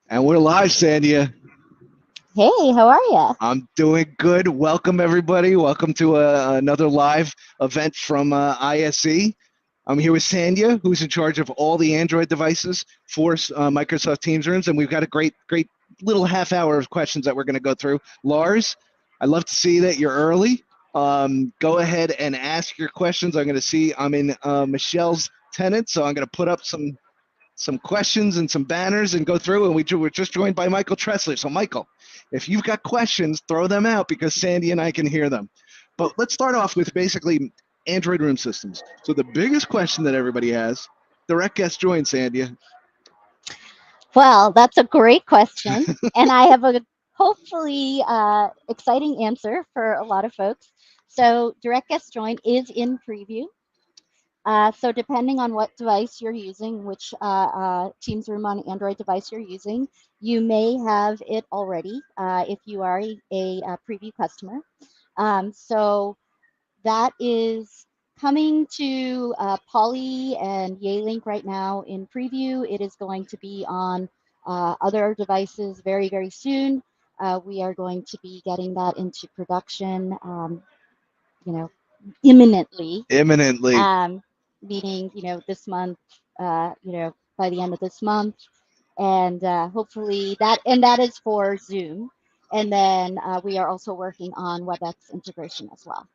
And we're live, Sandhya. Hey, how are you? I'm doing good. Welcome, everybody. Welcome to another live event from ISE. I'm here with Sandhya, who's in charge of all the Android devices for Microsoft Teams rooms. And we've got a great little half hour of questions that we're going to go through. Lars, I love to see that you're early. Go ahead and ask your questions. I'm going to see I'm in Michel's tenant, so I'm going to put up some questions and some banners and go through. And we're just joined by Michael Tressler. So, Michael, if you've got questions, throw them out because Sandy and I can hear them. But let's start off with basically Android room systems. So, the biggest question that everybody has, direct guest join, Sandy. Well, that's a great question, and I have a hopefully exciting answer for a lot of folks. So, Direct Guest Join is in preview. So, depending on what device you're using, which Teams Room on Android device you're using, you may have it already if you are a preview customer. So, that is coming to Poly and Yealink right now in preview. It is going to be on other devices very, very soon. We are going to be getting that into production, you know, imminently, Imminently. um, meaning, this month, by the end of this month. And hopefully and that is for Zoom. And then we are also working on WebEx integration as well.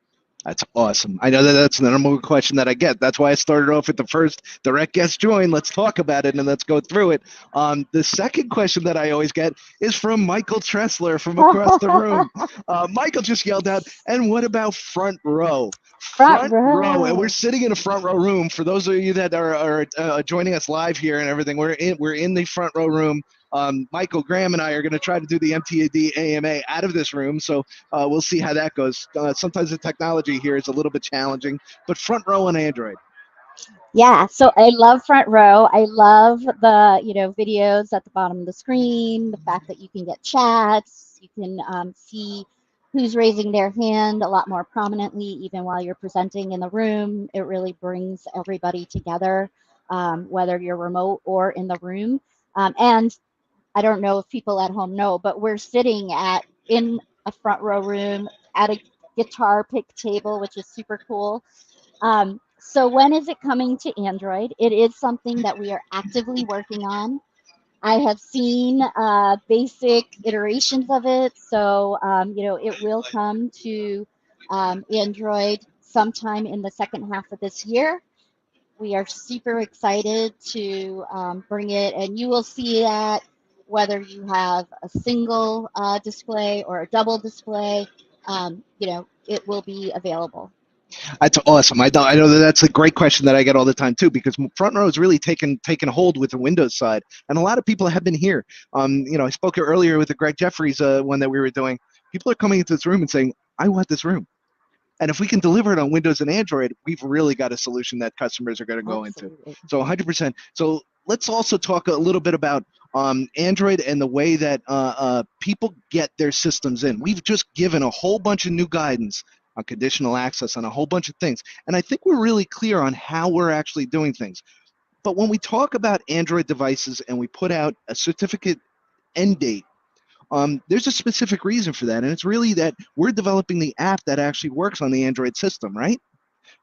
That's awesome. I know that that's the number one question that I get. That's why I started off with the first direct guest join. Let's talk about it and let's go through it. The second question that I always get is from Michael Tressler from across the room. Michael just yelled out, and what about front row? Front Front row, and we're row. sitting in a front row room. For those of you that are joining us live here and everything, we're in the front row room. Michael Graham and I are going to try to do the MTAD AMA out of this room, so we'll see how that goes. Sometimes the technology here is a little bit challenging, but front row on Android. Yeah, so I love front row. I love the, videos at the bottom of the screen, the fact that you can get chats, you can see who's raising their hand a lot more prominently, even while you're presenting in the room. It really brings everybody together, whether you're remote or in the room. And I don't know if people at home know, but we're sitting in a front row room at a guitar pick table, which is super cool. So when is it coming to Android? It is something that we are actively working on. I have seen basic iterations of it, so it will come to Android sometime in the second half of this year. We are super excited to bring it, and you will see that whether you have a single display or a double display, it will be available. That's awesome. I know that that's a great question that I get all the time too, because front row is really taken hold with the Windows side, and a lot of people have been here. I spoke earlier with the Greg Jeffries one that we were doing. People are coming into this room and saying, "I want this room." And if we can deliver it on Windows and Android, we've really got a solution that customers are going to go into. Absolutely. So 100%. So let's also talk a little bit about Android and the way that people get their systems in. We've just given a whole bunch of new guidance on conditional access on a whole bunch of things. And I think we're really clear on how we're actually doing things. But when we talk about Android devices and we put out a certificate end date, there's a specific reason for that, and it's really that we're developing the app that actually works on the Android system, right?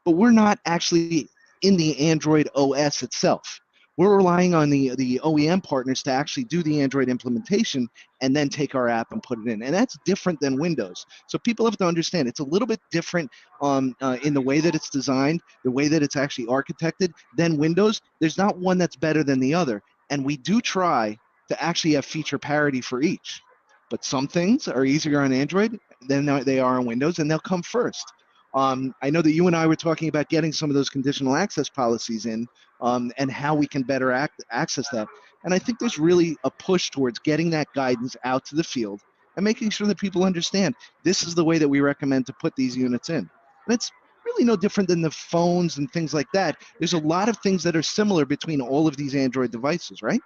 But we're not actually in the Android OS itself. We're relying on the OEM partners to actually do the Android implementation and then take our app and put it in. And that's different than Windows. So people have to understand it's a little bit different in the way that it's designed, the way that it's actually architected than Windows. There's not one that's better than the other. And we do try to actually have feature parity for each. But some things are easier on Android than they are on Windows, and they'll come first. I know that you and I were talking about getting some of those conditional access policies in and how we can better access that. And I think there's really a push towards getting that guidance out to the field and making sure that people understand this is the way that we recommend to put these units in. And it's really no different than the phones and things like that. There's a lot of things that are similar between all of these Android devices, right?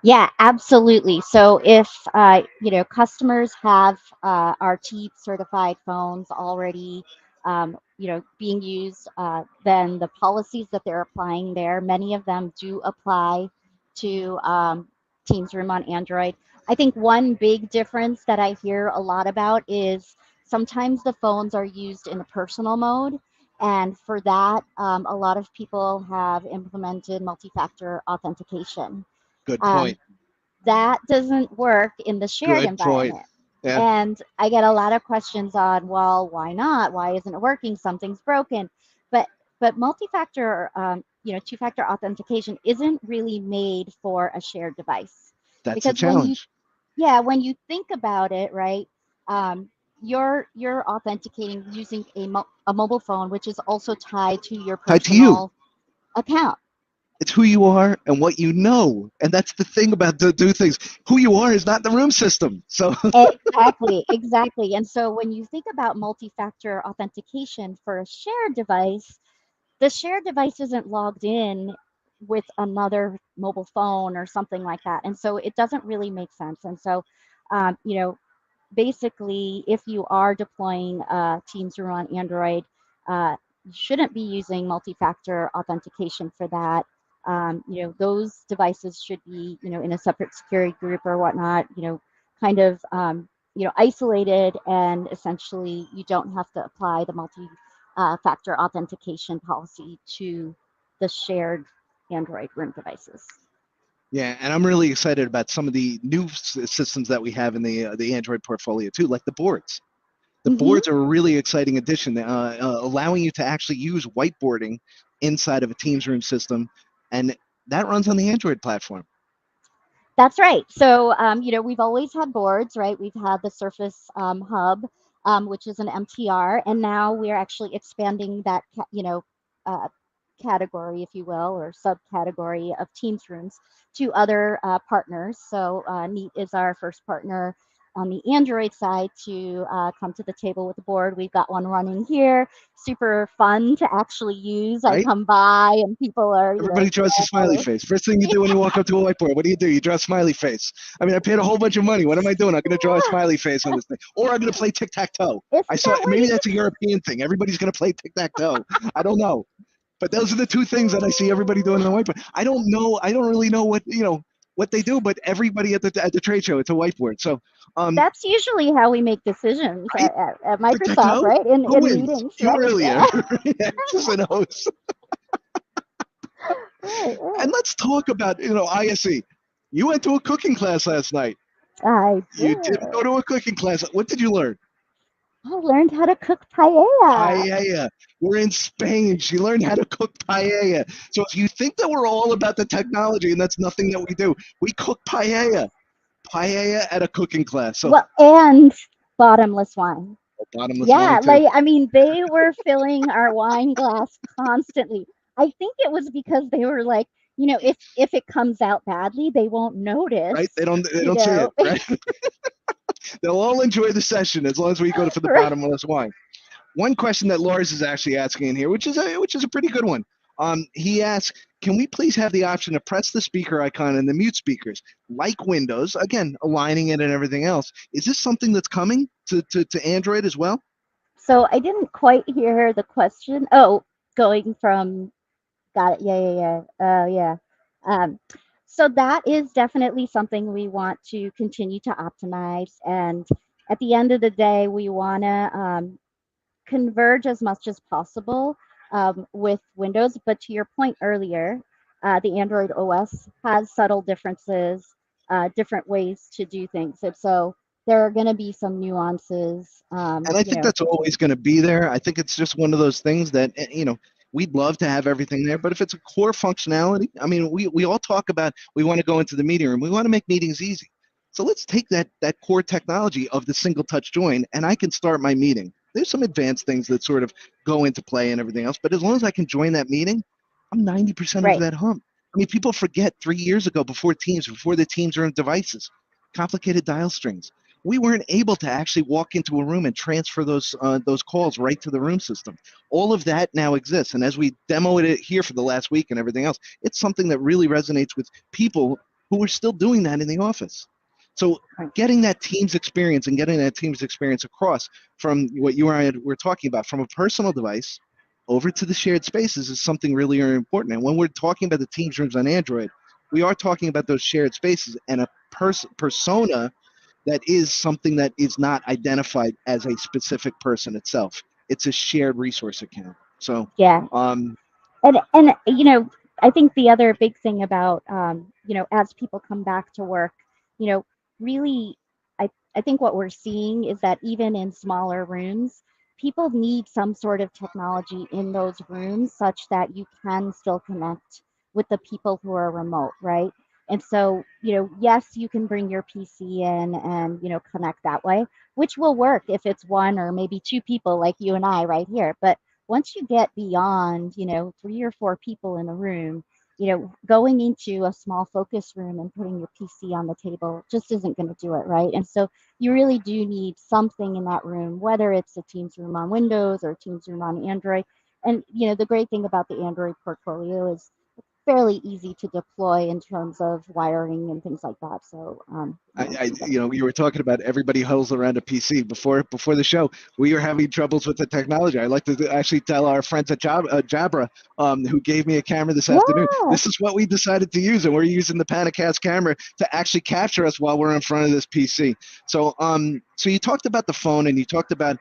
Yeah, absolutely. So if customers have RT certified phones already, being used, then the policies that they're applying there, many of them do apply to Teams Room on Android. I think one big difference that I hear a lot about is sometimes the phones are used in a personal mode. And for that, a lot of people have implemented multi-factor authentication. Good Um, point. that doesn't work in the shared Good point. environment. Yeah. And I get a lot of questions on, well, why not? Why isn't it working? Something's broken. But multi-factor, two-factor authentication isn't really made for a shared device, That's a because challenge. when you think about it, right, um, you're authenticating using a mobile phone, which is also tied to your Tied to you. personal account. It's who you are and what you know. And that's the thing about the do things. Who you are is not the room system. So Exactly, exactly. And so when you think about multi-factor authentication for a shared device, the shared device isn't logged in with another mobile phone or something like that. And so it doesn't really make sense. And so, um, you know, basically, if you are deploying Teams Room on Android, you shouldn't be using multi-factor authentication for that. Those devices should be, in a separate security group or whatnot, kind of, isolated, and essentially you don't have to apply the multi-factor authentication policy to the shared Android room devices. yeah, and I'm really excited about some of the new systems that we have in the Android portfolio too, like the boards. The Mm-hmm. boards are a really exciting addition, allowing you to actually use whiteboarding inside of a Teams room system, and that runs on the Android platform. That's right. So, we've always had boards, right? We've had the Surface Hub, which is an MTR, and now we're actually expanding that, uh, category, if you will, or subcategory of Teams rooms to other partners. So, Neat is our first partner on the Android side to come to the table with the board. We've got one running here, super fun to actually use. I Right? come by and people are, Everybody draws a smiley face. First thing you do when you walk up to a whiteboard, what do? You draw a smiley face. I mean, I paid a whole bunch of money. What am I doing? I'm going to draw a smiley face on this thing. Or I'm going to play tic-tac-toe. isn't I saw, that what maybe you that's a European thing. Everybody's going to play tic-tac-toe. I don't know. But those are the two things that I see everybody doing on the whiteboard. I don't know. I don't really know what they do, but everybody at the trade show, it's a whiteboard. So, That's usually how we make decisions right? at Microsoft, Tic-tac-toe? right? In Who wins? meetings, You right? or Yeah. Ilya? X's and O's. Right, right. And let's talk about, ISE. You went to a cooking class last night. I You did go did. to a cooking class. What did you learn? I learned how to cook paella. Paella. We're in Spain. She learned how to cook paella. So if you think that we're all about the technology and that's nothing that we do, we cook paella. Paella at a cooking class. So Well, and bottomless wine. bottomless wine Yeah, too. like, I mean, they were filling our wine glass constantly. I think it was because they were like, if it comes out badly, they won't Right? notice, They don't see it, right? They'll all enjoy the session as long as we go for the right? bottomless wine. One question that Lars is actually asking in here, which is a pretty good one. He asks, can we please have the option to press the speaker icon and the mute speakers, like Windows, again, aligning it and everything else? Is this something that's coming to Android as well? So I didn't quite hear the question. Oh, going from got it. Yeah, yeah, yeah. Yeah. Um, so that is definitely something we want to continue to optimize. And at the end of the day, we want to converge as much as possible with Windows. But to your point earlier, the Android OS has subtle differences, different ways to do things. And so there are going to be some nuances, And I think that's always going to be there. I think it's just one of those things that, we'd love to have everything there, but if it's a core functionality, I mean, we all talk about we want to go into the meeting room. We want to make meetings easy. So let's take that core technology of the single touch join, and I can start my meeting. There's some advanced things that sort of go into play and everything else, but as long as I can join that meeting, I'm 90% over right. that hump. I mean, people forget 3 years ago, before the Teams are in devices, complicated dial strings, we weren't able to actually walk into a room and transfer those calls right to the room system. All of that now exists, and as we demoed it here for the last week and everything else, it's something that really resonates with people who are still doing that in the office. So getting that Teams experience and getting that Teams experience across from what you and I were talking about, from a personal device over to the shared spaces, is something really important. And when we're talking about the Teams rooms on Android, we are talking about those shared spaces and a persona that is something that is not identified as a specific person itself. It's a shared resource account. So, Yeah. um, And I think the other big thing about as people come back to work, you know, really, I think what we're seeing is that even in smaller rooms, people need some sort of technology in those rooms such that you can still connect with the people who are remote, right? And so, yes, you can bring your PC in and, connect that way, which will work if it's one or maybe two people like you and I right here. But once you get beyond, three or four people in a room, going into a small focus room and putting your PC on the table just isn't going to do it, right? And so you really do need something in that room, whether it's a Teams room on Windows or a Teams room on Android. And, the great thing about the Android portfolio is fairly easy to deploy in terms of wiring and things like that. So, you were talking about everybody huddles around a PC before the show. We were having troubles with the technology. I like to actually tell our friends at Jabra, who gave me a camera this afternoon. yeah, This is what we decided to use, and we're using the Panicast camera to actually capture us while we're in front of this PC. So you talked about the phone, and you talked about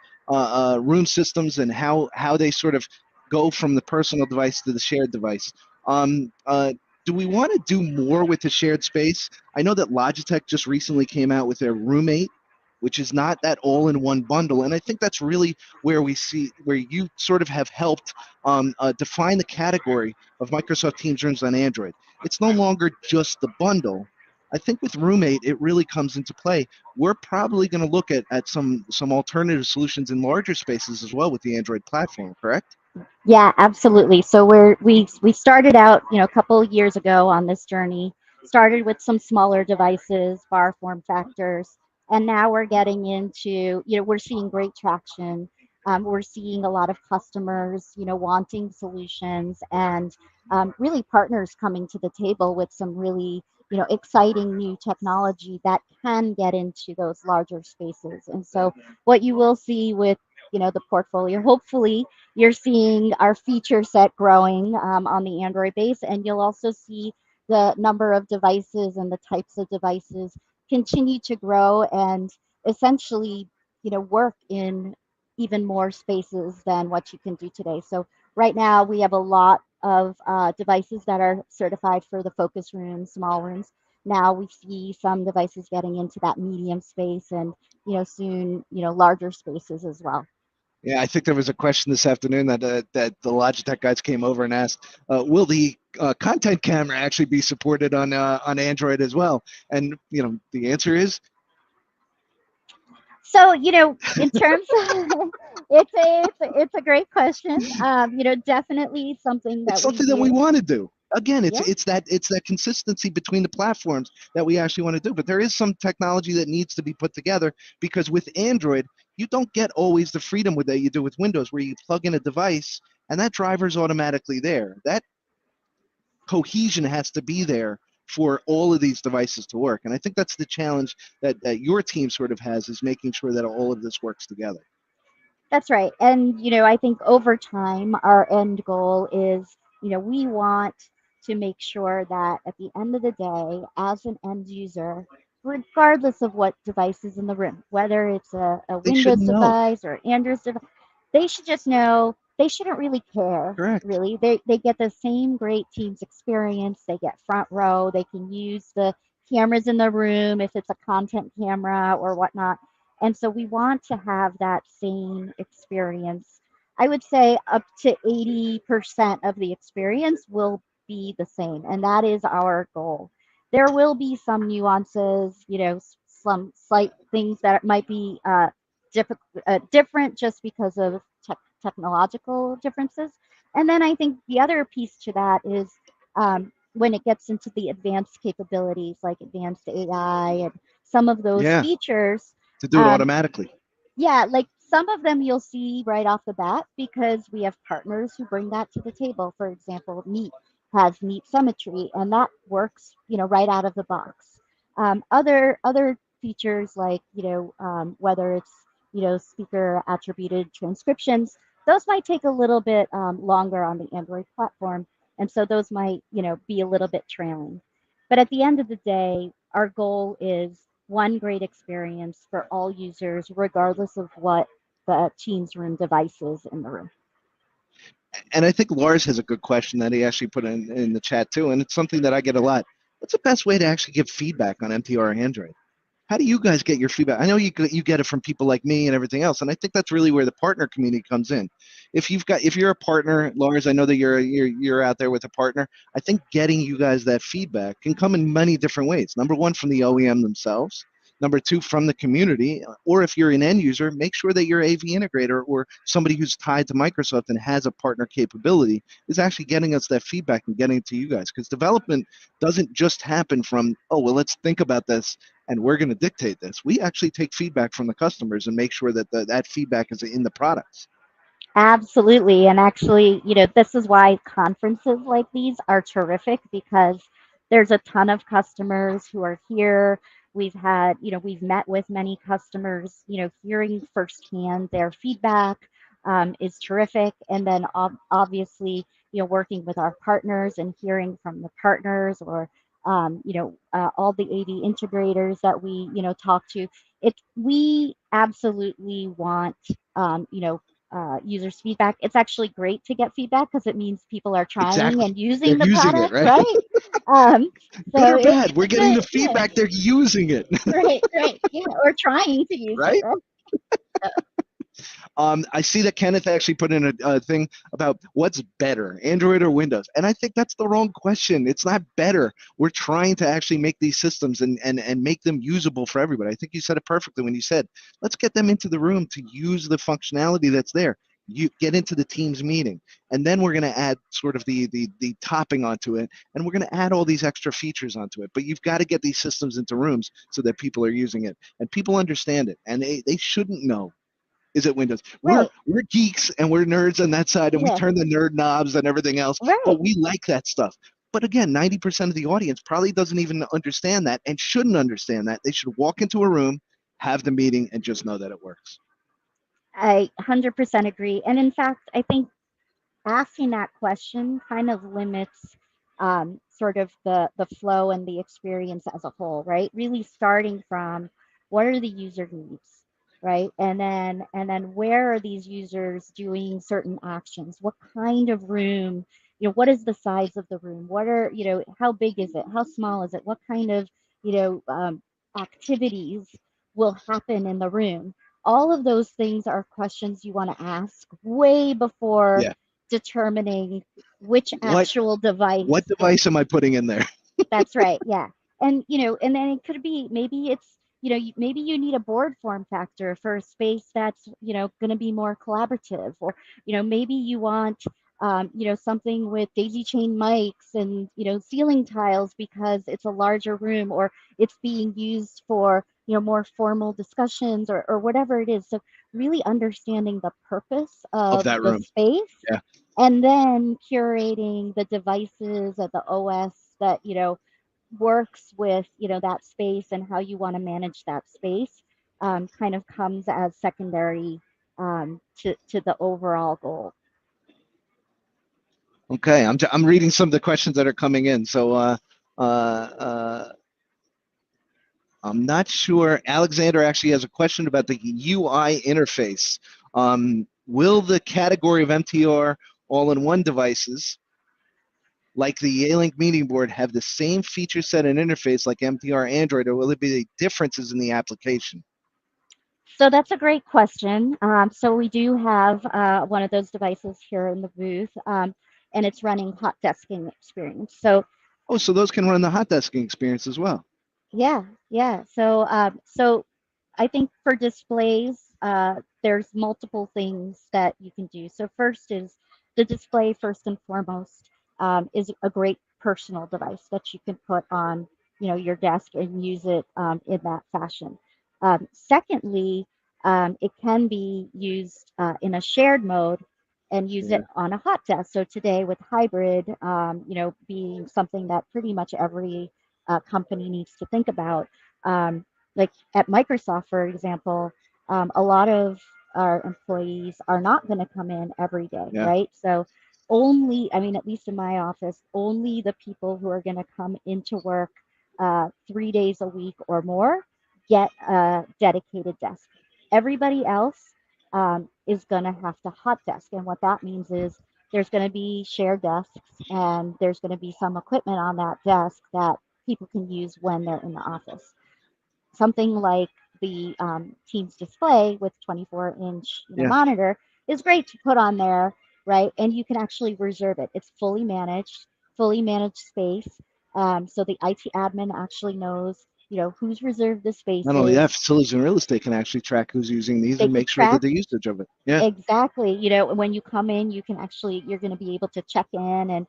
room systems and how they sort of go from the personal device to the shared device. Um, uh, do we want to do more with the shared space? I know that Logitech just recently came out with their Roommate, which is not that all-in-one bundle, and I think that's really where you sort of have helped define the category of Microsoft Teams rooms on Android. It's no longer just the bundle. I think with Roommate, it really comes into play. We're probably going to look at some alternative solutions in larger spaces as well with the Android platform, correct? yeah, absolutely. So we started out, a couple of years ago on this journey. Started with some smaller devices, bar form factors, and now we're getting into, we're seeing great traction. We're seeing a lot of customers, wanting solutions and really partners coming to the table with some really, exciting new technology that can get into those larger spaces. And so what you will see with, the portfolio, hopefully you're seeing our feature set growing on the Android base, and you'll also see the number of devices and the types of devices continue to grow and essentially, work in even more spaces than what you can do today. So right now we have a lot of devices that are certified for the focus rooms, small rooms. Now we see some devices getting into that medium space and, soon, larger spaces as well. Yeah, I think there was a question this afternoon that the Logitech guys came over and asked, will the content camera actually be supported on Android as well? And the answer is So, in terms of it's a great question. Definitely something it's that we something that we do. want to do. Again, Yeah, it's that consistency between the platforms that we actually want to do. But there is some technology that needs to be put together because with Android, you don't get always the freedom with that you do with Windows, where you plug in a device and that driver's automatically there. That cohesion has to be there for all of these devices to work. And I think that's the challenge that your team sort of has is making sure that all of this works together. that's right. And, I think over time, our end goal is, we want to make sure that at the end of the day, as an end user, regardless of what device is in the room, whether it's a They should Windows know. device or Android device, they should just know they shouldn't really care, Correct. really. They get the same great Teams experience. They get front row. They can use the cameras in the room if it's a content camera or whatnot. And so we want to have that same experience. I would say up to 80% of the experience will be the same, and that is our goal. There will be some nuances, some slight things that might be different just because of technological differences. And then I think the other piece to that is when it gets into the advanced capabilities like advanced AI and some of those Yeah, features. to do it um, automatically. yeah, like some of them you'll see right off the bat because we have partners who bring that to the table. For example, Neat has Neat Symmetry, and that works, right out of the box. Other features like, whether it's, speaker attributed transcriptions, those might take a little bit longer on the Android platform, and so those might, be a little bit trailing. But at the end of the day, our goal is one great experience for all users, regardless of what the Teams room device is in the room. And I think Lars has a good question that he actually put in the chat too, and it's something that I get a lot. What's the best way to actually give feedback on MTR Android? How do you guys get your feedback? I know you get it from people like me and everything else, and I think that's really where the partner community comes in. If you're a partner, Lars, I know that you're out there with a partner. I think getting you guys that feedback can come in many different ways. Number one, from the OEM themselves. Number two, from the community, or if you're an end user, make sure that your AV integrator or somebody who's tied to Microsoft and has a partner capability is actually getting us that feedback and getting it to you guys. Because development doesn't just happen from, oh, well, let's think about this and we're going to dictate this. We actually take feedback from the customers and make sure that that feedback is in the products. Absolutely. And actually, this is why conferences like these are terrific because there's a ton of customers who are here. We've met with many customers, hearing firsthand their feedback is terrific. And then obviously, working with our partners and hearing from the partners or, all the AV integrators that we, talk to. We absolutely want, users' feedback. It's actually great to get feedback because it means people are trying Exactly. and They're using the using it, product, right? right? Um, Good so or bad, we're it's getting the good, yeah, feedback. They're using it, right, right, yeah, or trying to use it, right? right? I see that Kenneth actually put in a thing about what's better, Android or Windows, and I think that's the wrong question. It's not better. We're trying to actually make these systems and make them usable for everybody. I think you said it perfectly when you said, let's get them into the room to use the functionality that's there. You get into the Teams meeting, and then we're going to add sort of the topping onto it, and we're going to add all these extra features onto it. But you've got to get these systems into rooms so that people are using it and people understand it, and they shouldn't know is it Windows. Right, We're geeks and we're nerds on that side, and we yeah, turn the nerd knobs and everything else. right. But we like that stuff. But again, 90% of the audience probably doesn't even understand that and shouldn't understand that. They should walk into a room, have the meeting, and just know that it works. I 100% agree. And in fact, I think asking that question kind of limits sort of the flow and the experience as a whole, right? Really starting from what are the user needs, right? And then where are these users doing certain actions? What kind of room? What is the size of the room? What are how big is it? How small is it? What kind of you know um, activities will happen in the room? All of those things are questions you want to ask way before Yeah. determining which What actual device. what device am I putting in there? That's right. Yeah. And then it could be maybe it's, maybe you need a board form factor for a space that's, going to be more collaborative, or, maybe you want, something with daisy chain mics and, ceiling tiles because it's a larger room, or it's being used for, more formal discussions, or whatever it is. So really understanding the purpose Of of that the room. space, Yeah. and then curating the devices of the OS that works with that space and how you want to manage that space, kind of comes as secondary to the overall goal. Okay. I'm reading some of the questions that are coming in. So uh, uh, I'm not sure. Alexander actually has a question about the UI interface. Will the category of MTR all-in-one devices, like the Yealink meeting board, have the same feature set and interface like MTR Android, or will there be differences in the application? So that's a great question. So we do have one of those devices here in the booth, and it's running hot desking experience. So Oh, so those can run the hot desking experience as well. yeah, yeah. So I think for displays, there's multiple things that you can do. So first is the display, first and foremost, is a great personal device that you can put on, your desk and use it in that fashion. Secondly, it can be used in a shared mode and use Yeah. it on a hot desk. So today with hybrid, being something that pretty much every company needs to think about. Like at Microsoft, for example, a lot of our employees are not going to come in every day, Yeah. right? So only, I mean, at least in my office, only the people who are going to come into work 3 days a week or more get a dedicated desk. Everybody else is going to have to hot desk. And what that means is there's going to be shared desks and there's going to be some equipment on that desk that people can use when they're in the office. Something like the Teams display with 24-inch Yeah. monitor is great to put on there, right? And you can actually reserve it. It's fully managed space. So the IT admin actually knows, who's reserved the Not only that, spaces. facilities and real estate can actually track who's using these They and can make sure that track. the usage of it. Yeah, Exactly. When you come in, you can actually, you're going to be able to check in and,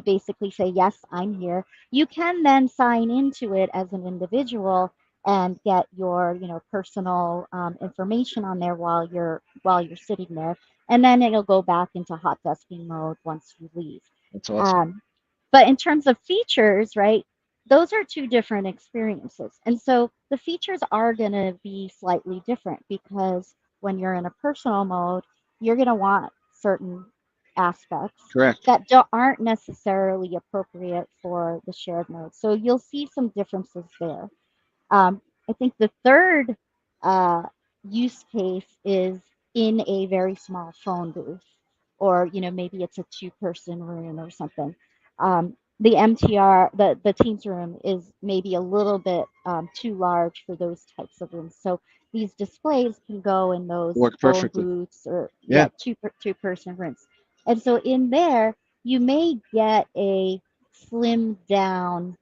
basically say, yes, I'm here. You can then sign into it as an individual and get your, personal information on there while you're sitting there. And then it'll go back into hot desking mode once you leave. that's awesome. Um, but in terms of features, right, those are two different experiences. And so the features are going to be slightly different because when you're in a personal mode, you're going to want certain aspects Correct. that aren't necessarily appropriate for the shared mode. So you'll see some differences there. I think the third uh, use case is in a very small phone booth, or maybe it's a two-person room or something. The MTR, the Teams room is maybe a little bit too large for those types of rooms. So these displays can go in those Work phone perfectly. booths or Yeah. two-person rooms. And so in there, you may get a slimmed down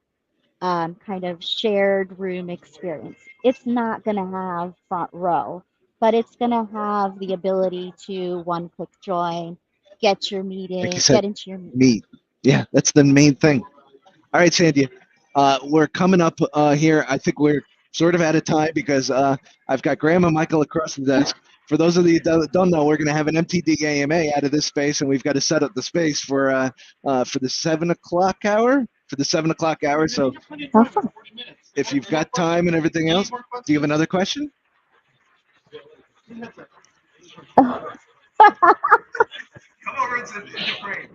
kind of shared room experience. It's not going to have front row, but it's going to have the ability to one click join, Like you get said, into your meeting. meet. Yeah, that's the main thing. All right, Sandhya, we're coming up here. I think we're sort of out of time because I've got Graham and Michael across the desk. For those of you that don't know, we're going to have an MTD AMA out of this space, and we've got to set up the space for the 7 o'clock hour. For the 7 o'clock hour. So Awesome. if you've got time and everything else, do you have another question?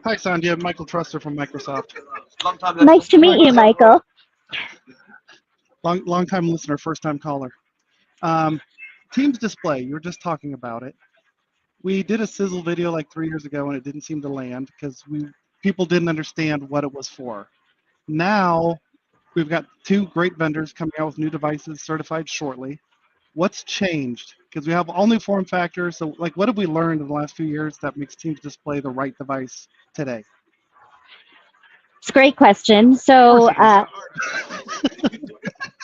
Hi, Sandhya. Michael Trusser from Microsoft. Nice to meet you, Michael. Long time listener, first time caller. Um, Teams display, you were just talking about it. We did a sizzle video like 3 years ago and it didn't seem to land because people didn't understand what it was for. Now we've got two great vendors coming out with new devices certified shortly. What's changed? Because we have all new form factors. So like what have we learned in the last few years that makes Teams display the right device today? It's a great question. So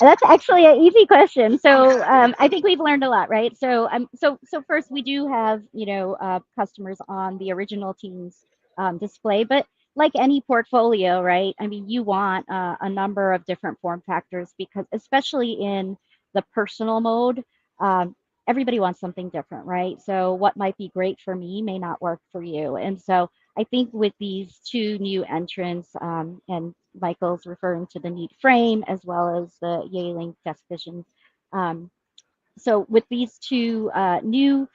that's actually an easy question. So I think we've learned a lot, right? So first we do have customers on the original Teams display, but like any portfolio, right? I mean, you want a number of different form factors because especially in the personal mode, um, everybody wants something different, right? So what might be great for me may not work for you, and so I think with these two new entrants, and Michael's referring to the Neat Frame as well as the Yealink Desk Vision. Um, so with these two new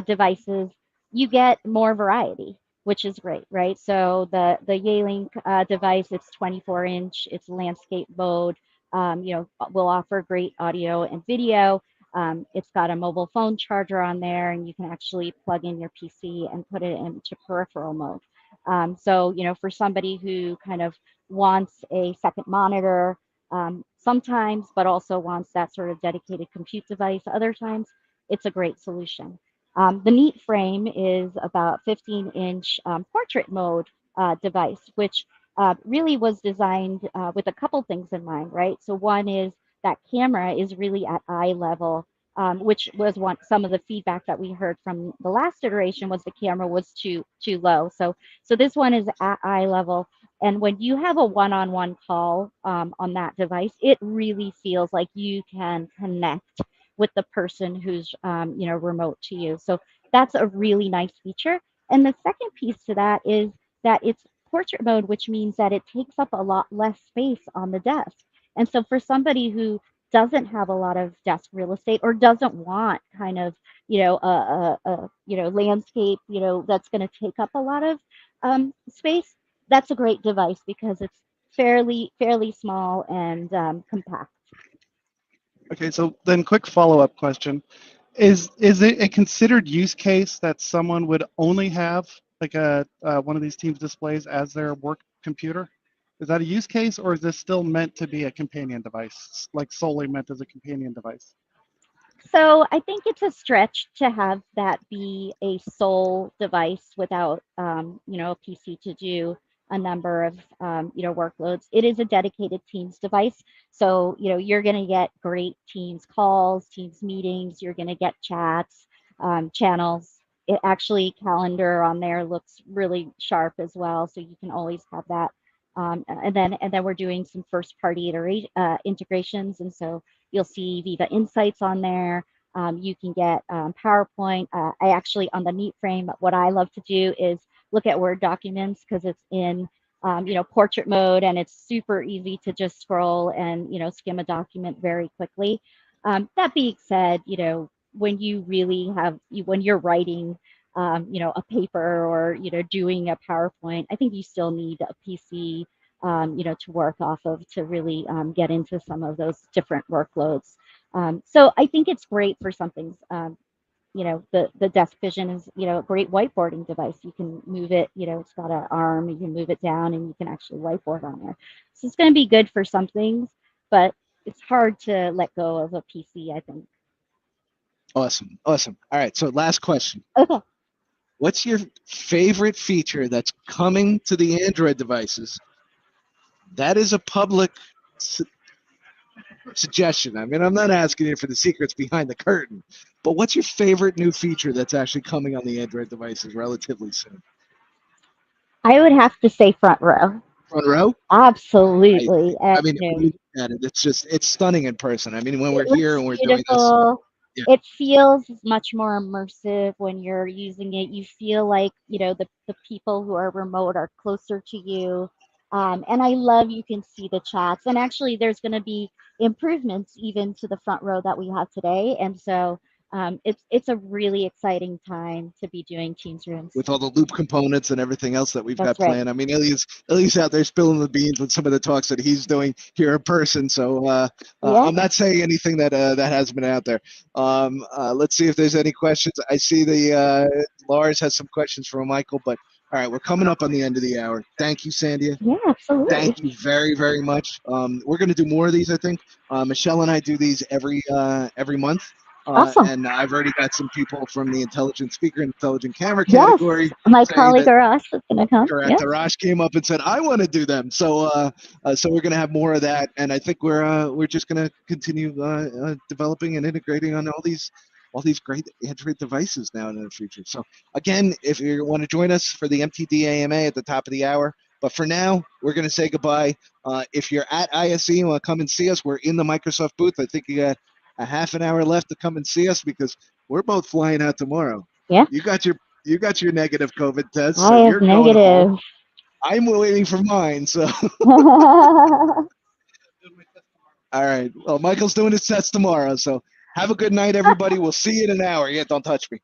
devices, you get more variety, which is great, right? So the Yealink device, it's 24-inch, it's landscape mode, will offer great audio and video. It's got a mobile phone charger on there, and you can actually plug in your PC and put it into peripheral mode. So, for somebody who kind of wants a second monitor, sometimes, but also wants that sort of dedicated compute device other times, it's a great solution. The Neat Frame is about 15-inch portrait mode device, which really was designed with a couple things in mind, right? So one is that camera is really at eye level, which was some of the feedback that we heard from the last iteration was the camera was too low. So this one is at eye level. And when you have a one-on-one call on that device, it really feels like you can connect with the person who's remote to you. So that's a really nice feature. And the second piece to that is that it's portrait mode, which means that it takes up a lot less space on the desk. And so for somebody who doesn't have a lot of desk real estate or doesn't want kind of a landscape that's going to take up a lot of space, that's a great device because it's fairly small and compact. Okay, so then quick follow-up question. Is it a considered use case that someone would only have like a one of these Teams displays as their work computer? Is that a use case, or is this still meant to be a companion device, like solely meant as a companion device? So I think it's a stretch to have that be a sole device without, a PC to do a number of, workloads. It is a dedicated Teams device. So, you're going to get great Teams calls, Teams meetings, you're going to get chats, channels. It actually, calendar on there looks really sharp as well. So you can always have that. And then we're doing some first party integrations. And so you'll see Viva Insights on there. You can get PowerPoint. I actually, on the Meet Frame, what I love to do is look at Word documents because it's in, portrait mode, and it's super easy to just scroll and, skim a document very quickly. That being said, when you really when you're writing, a paper or, doing a PowerPoint, I think you still need a PC, to work off of to really get into some of those different workloads. So I think it's great for some things. The Desk Vision is, a great whiteboarding device. You can move it, it's got an arm, you can move it down and you can actually whiteboard on there. So it's going to be good for some things, but it's hard to let go of a PC, I think. Awesome. All right, so last question. Okay. What's your favorite feature that's coming to the Android devices? That is a public suggestion. I mean, I'm not asking you for the secrets behind the curtain, but what's your favorite new feature that's actually coming on the Android devices relatively soon? I would have to say front row. Front row? Absolutely. I mean, when you look at it, it's stunning in person. I mean, when we're It here looks and we're doing this, beautiful. yeah. It feels much more immersive when you're using it. You feel like, the people who are remote are closer to you. And I love you can see the chats. And actually, there's going to be improvements even to the front row that we have today. And so it's a really exciting time to be doing Teams Rooms. With all the loop components and everything else that we've That's got planned. right. I mean, Ilya's out there spilling the beans with some of the talks that he's doing here in person. So Yeah. I'm not saying anything that hasn't been out there. Let's see if there's any questions. I see Lars has some questions for Michael, but all right, we're coming up on the end of the hour. Thank you, Sandhya. Yeah, absolutely. Thank you very, very much. We're going to do more of these, I think. Michelle and I do these every month. Awesome. And I've already got some people from the intelligent speaker and intelligent camera Yes, category my saying colleague that, Arash is going to come. correct. Yeah. Arash came up and said, I want to do them. So so we're going to have more of that. And I think we're just going to continue developing and integrating on all these great Android devices now and in the future. So again, if you want to join us for the MTD AMA at the top of the hour, but for now, we're going to say goodbye. If you're at ISE and want to come and see us, we're in the Microsoft booth. I think you got a half an hour left to come and see us because we're both flying out tomorrow. Yeah. You got your negative COVID test, I so have you're going negative. home. I'm waiting for mine. So All all right. Well, Michael's doing his test tomorrow. So have a good night, everybody. We'll see you in an hour. Yeah, don't touch me.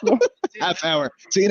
Yeah. Half hour. See you.